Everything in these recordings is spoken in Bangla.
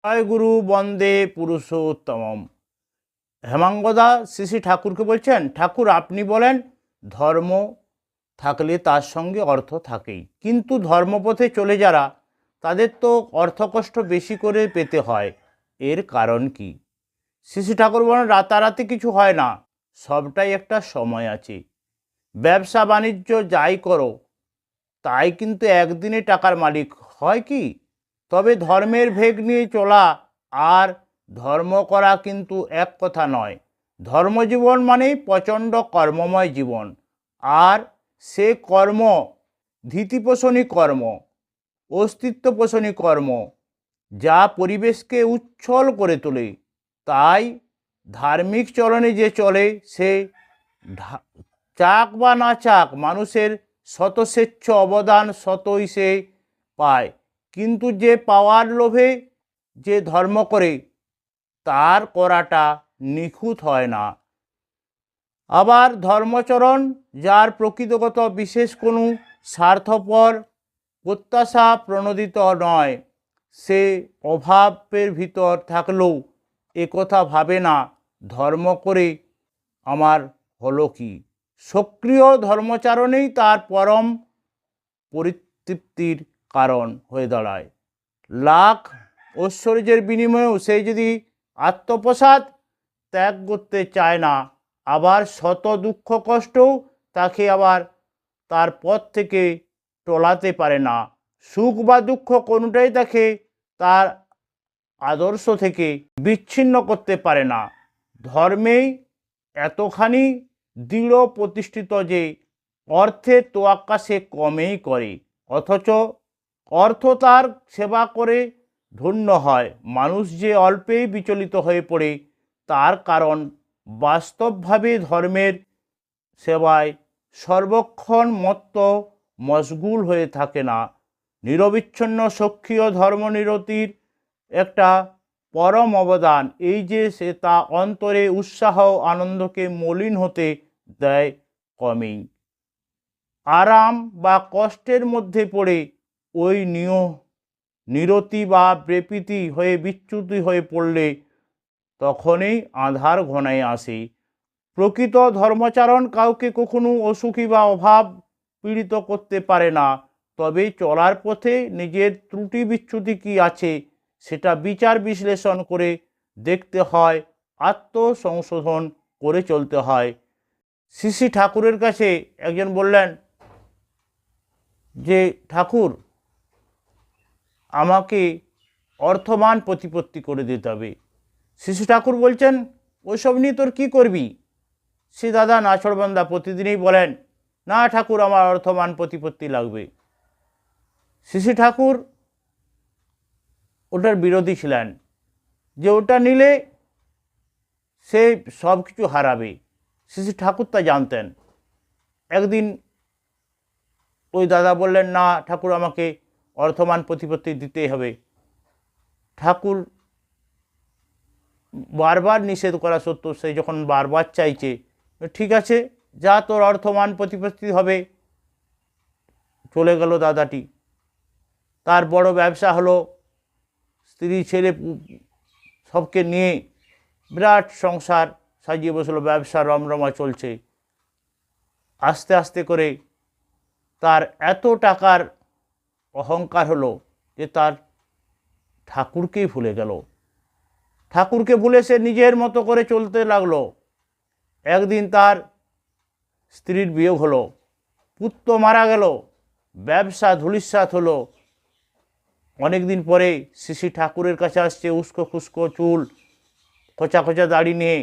জয় গুরু বন্দে পুরুষোত্তমম। হেমাঙ্গদা শ্রী শ্রী ঠাকুরকে বলছেন, ঠাকুর আপনি বলেন ধর্ম থাকলে তার সঙ্গে অর্থ থাকেই, কিন্তু ধর্মপথে চলে যারা তাদের তো অর্থকষ্ট বেশি করে পেতে হয়, এর কারণ কি? শ্রী শ্রী ঠাকুর বলেন রাতারাতি কিছু হয় না, সবটাই একটা সময় আছে। ব্যবসা বাণিজ্য যাই করো তাই কিন্তু একদিনে টাকার মালিক হয় কি? তবে ধর্মের ভেগ নিয়ে চলা আর ধর্ম করা কিন্তু এক কথা নয়। ধর্মজীবন মানেই প্রচণ্ড কর্মময় জীবন, আর সে কর্ম ধীতিপোষণী কর্ম, অস্তিত্বপোষণী কর্ম, যা পরিবেশকে উচ্ছল করে তোলে। তাই ধার্মিক চলনে যে চলে সে চাক বা না চাক মানুষের স্বতঃস্বেচ্ছ অবদান স্বতই সে পায়, কিন্তু যে পাওয়ার লোভে যে ধর্ম করে তার করাটা নিখুঁত হয় না। আবার ধর্মচরণ যার প্রকৃতগত বিশেষ কোনো স্বার্থপর প্রত্যাশা প্রণোদিত নয়, সে অভাবের ভিতর থাকলেও একথা ভাবে না ধর্ম করে আমার হলো কি। সক্রিয় ধর্মচারণেই তার পরম পরিতৃপ্তির কারণ হয়ে দাঁড়ায়। লাখ ঐশ্বর্যের বিনিময়েও সে যদি আত্মপ্রসাদ ত্যাগ করতে চায় না, আবার শত দুঃখ কষ্টও তাকে আবার তার পথ থেকে টলাতে পারে না। সুখ বা দুঃখ কোনোটাই তাকে তার আদর্শ থেকে বিচ্ছিন্ন করতে পারে না। ধর্মেই এতখানি দৃঢ় প্রতিষ্ঠিত যে অর্থের তোয়াক্কা সে কমেই করে, অথচ অর্থ তার সেবা করে ধন্য হয়। মানুষ যে অল্পেই বিচলিত হয়ে পড়ে তার কারণ বাস্তবভাবে ধর্মের সেবায় সর্বক্ষণ মত্ত মশগুল হয়ে থাকে না। নিরবিচ্ছিন্ন সক্রিয় ধর্মনিরতির একটা পরম অবদান এই যে সে তা অন্তরে উৎসাহ আনন্দকে মলিন হতে দেয় কমেই। আরাম বা কষ্টের মধ্যে পড়ে ওই নিরতি বা ব্রেপিতি হয়ে বিচ্যুতি হয়ে পড়লে তখনই আঁধার ঘনায় আসে। প্রকৃত ধর্মচারণ কাউকে কখনো অসুখী বা অভাব পীড়িত করতে পারে না, তবে চলার পথে নিজের ত্রুটি বিচ্যুতি কী আছে সেটা বিচার বিশ্লেষণ করে দেখতে হয়, আত্মসংশোধন করে চলতে হয়। শ্রী শ্রী ঠাকুরের কাছে একজন বললেন যে ঠাকুর আমাকে অর্থবান প্রতিপত্তি করে দিতে হবে। শ্রী শ্রী ঠাকুর বলছেন ওইসব নিয়ে তোর কী করবি? সে দাদা নাছোড়বান্দা প্রতিদিনই বলেন না ঠাকুর আমার অর্থবান প্রতিপত্তি লাগবে। শ্রী শ্রী ঠাকুর ওটার বিরোধী ছিলেন, যে ওটা নিলে সে সব কিছু হারাবে। শ্রী শ্রী ঠাকুর তা জানতেন। একদিন ওই দাদা বললেন না ঠাকুর আমাকে অর্থবান প্রতিপত্তি দিতেই হবে। ঠাকুর বারবার নিষেধ করা সত্ত্বেও সে যখন বারবার চাইছে, ঠিক আছে যা তোর অর্থবান প্রতিপত্তি হবে। চলে গেল দাদাটি, তার বড় ব্যবসা হলো, স্ত্রী ছেলে সবকে নিয়ে বিরাট সংসার সাজিয়ে বসলো, ব্যবসা রমরমা চলছে। আস্তে আস্তে করে তার এত টাকার অহংকার হলো যে তার ঠাকুরকেই ভুলে গেল। ঠাকুরকে ভুলে সে নিজের মতো করে চলতে লাগলো। একদিন তার স্ত্রীর বিয়োগ হলো, পুত্র মারা গেল, ব্যবসা ধূলিসাৎ হলো। অনেক দিন পরে শ্রী শ্রী ঠাকুরের কাছে আসছে, উস্কো খুস্কো চুল, খোঁচা খোঁচা দাড়ি নিয়ে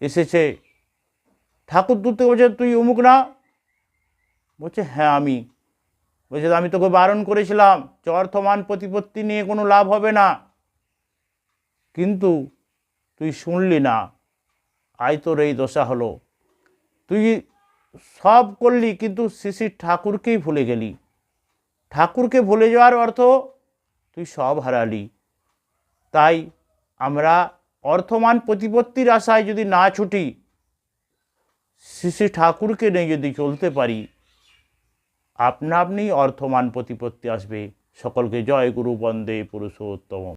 এসেছে। ঠাকুর দূর থেকে বলছে তুই অমুক না? বলছে হ্যাঁ আমি। বলছে আমি তোকে বারণ করেছিলাম যে অর্থমান প্রতিপত্তি নিয়ে কোনো লাভ হবে না, কিন্তু তুই শুনলি না, আজ তোর এই দশা হলো। তুই সব করলি কিন্তু শ্রী শ্রী ঠাকুরকেই ভুলে গেলি। ঠাকুরকে ভুলে যাওয়ার অর্থ তুই সব হারালি। তাই আমরা অর্থমান প্রতিপত্তির আশায় যদি না ছুটি, শ্রী শ্রী ঠাকুরকে নিয়ে যদি চলতে পারি, আপনা আপনি অর্থমান প্রতিপত্তি আসবে, সকলকে জয় গুরু বন্দে পুরুষোত্তম।